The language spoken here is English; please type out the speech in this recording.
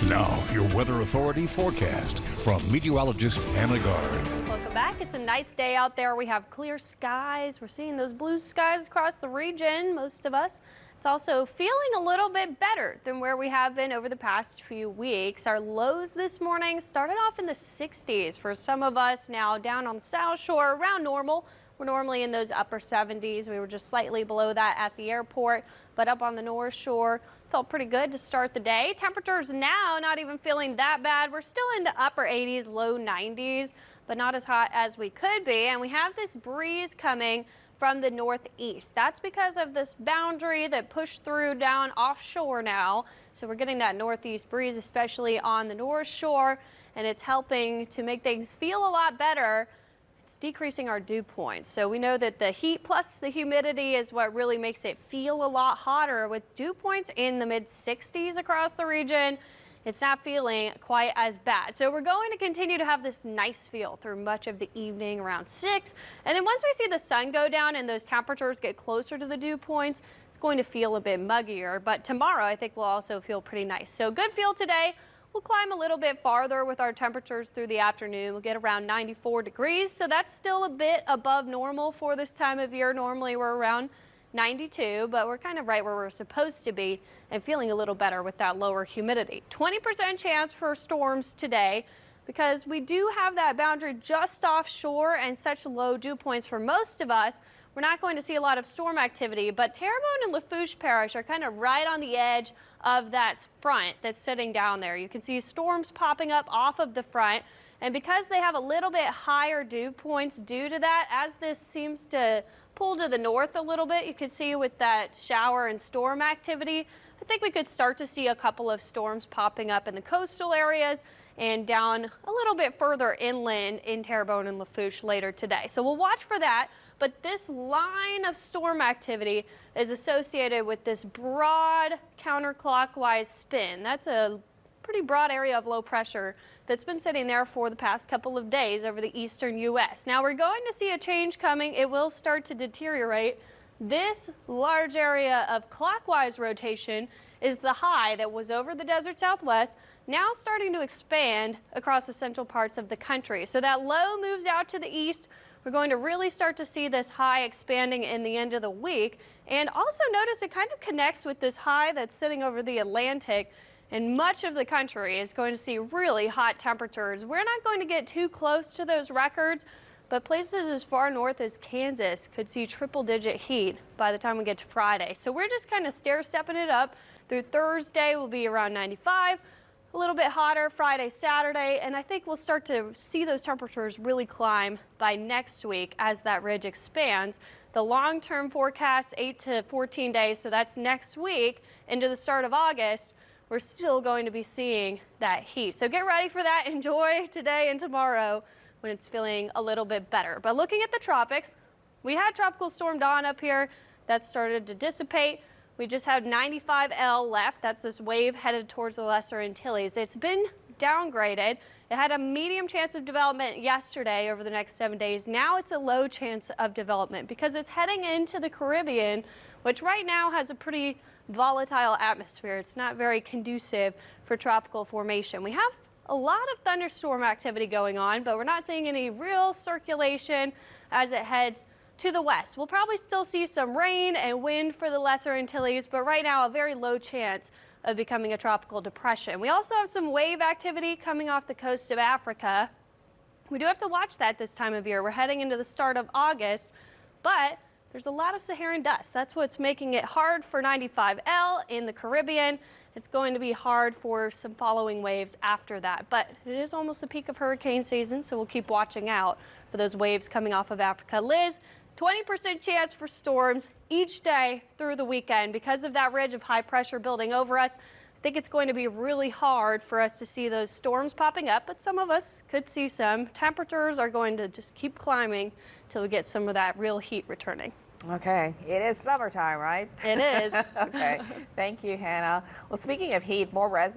Now, your Weather Authority forecast from meteorologist Hannah Gard. Welcome back. It's a nice day out there. We have clear skies. We're seeing those blue skies across the region, most of us. It's also feeling a little bit better than where we have been over the past few weeks. Our lows this morning started off in the 60s for some of us. Now down on the South Shore, around normal. We're normally in those upper 70s. We were just slightly below that at the airport, but up on the North Shore, felt pretty good to start the day. Temperatures now not even feeling that bad. We're still in the upper 80s, low 90s, but not as hot as we could be. And we have this breeze coming from the northeast. That's because of this boundary that pushed through down offshore now. So we're getting that northeast breeze, especially on the North Shore, and it's helping to make things feel a lot better. It's decreasing our dew points. So we know that the heat plus the humidity is what really makes it feel a lot hotter. With dew points in the mid 60s across the region, it's not feeling quite as bad. So we're going to continue to have this nice feel through much of the evening around 6. And then once we see the sun go down and those temperatures get closer to the dew points, it's going to feel a bit muggier. But tomorrow I think will also feel pretty nice. So good feel today. We'll climb a little bit farther with our temperatures through the afternoon. We'll get around 94 degrees, so that's still a bit above normal for this time of year. Normally we're around 92, but we're kind of right where we're supposed to be and feeling a little better with that lower humidity. 20% chance for storms today because we do have that boundary just offshore and such low dew points for most of us. We're not going to see a lot of storm activity, but Terrebonne and Lafourche Parish are kind of right on the edge of that front that's sitting down there. You can see storms popping up off of the front, and because they have a little bit higher dew points due to that, as this seems to pull to the north a little bit, you can see with that shower and storm activity, I think we could start to see a couple of storms popping up in the coastal areas and down a little bit further inland in Terrebonne and Lafourche later today. So we'll watch for that. But this line of storm activity is associated with this broad counterclockwise spin. That's a pretty broad area of low pressure that's been sitting there for the past couple of days over the eastern U.S. Now we're going to see a change coming. It will start to deteriorate. This large area of clockwise rotation is the high that was over the desert Southwest, now starting to expand across the central parts of the country. So that low moves out to the east. We're going to really start to see this high expanding in the end of the week. And also notice it kind of connects with this high that's sitting over the Atlantic, and much of the country is going to see really hot temperatures. We're not going to get too close to those records, but places as far north as Kansas could see triple-digit heat by the time we get to Friday. So we're just kind of stair-stepping it up. Through Thursday, we'll be around 95. A little bit hotter Friday, Saturday, and I think we'll start to see those temperatures really climb by next week as that ridge expands. The long-term forecast, 8 to 14 days, so that's next week into the start of August, we're still going to be seeing that heat. So get ready for that. Enjoy today and tomorrow when it's feeling a little bit better. But looking at the tropics, we had Tropical Storm Dawn up here. That started to dissipate. We just have 95L left. That's this wave headed towards the Lesser Antilles. It's been downgraded. It had a medium chance of development yesterday over the next 7 days. Now it's a low chance of development because it's heading into the Caribbean, which right now has a pretty volatile atmosphere. It's not very conducive for tropical formation. We have a lot of thunderstorm activity going on, but we're not seeing any real circulation as it heads to the west. We'll probably still see some rain and wind for the Lesser Antilles, but right now a very low chance of becoming a tropical depression. We also have some wave activity coming off the coast of Africa. We do have to watch that this time of year. We're heading into the start of August, but there's a lot of Saharan dust. That's what's making it hard for 95L in the Caribbean. It's going to be hard for some following waves after that, but it is almost the peak of hurricane season, so we'll keep watching out for those waves coming off of Africa. Liz, 20% chance for storms each day through the weekend because of that ridge of high pressure building over us. I think it's going to be really hard for us to see those storms popping up, but some of us could see some. Temperatures are going to just keep climbing till we get some of that real heat returning. Okay, it is summertime, right? It is. Okay, thank you, Hannah. Well, speaking of heat, more residents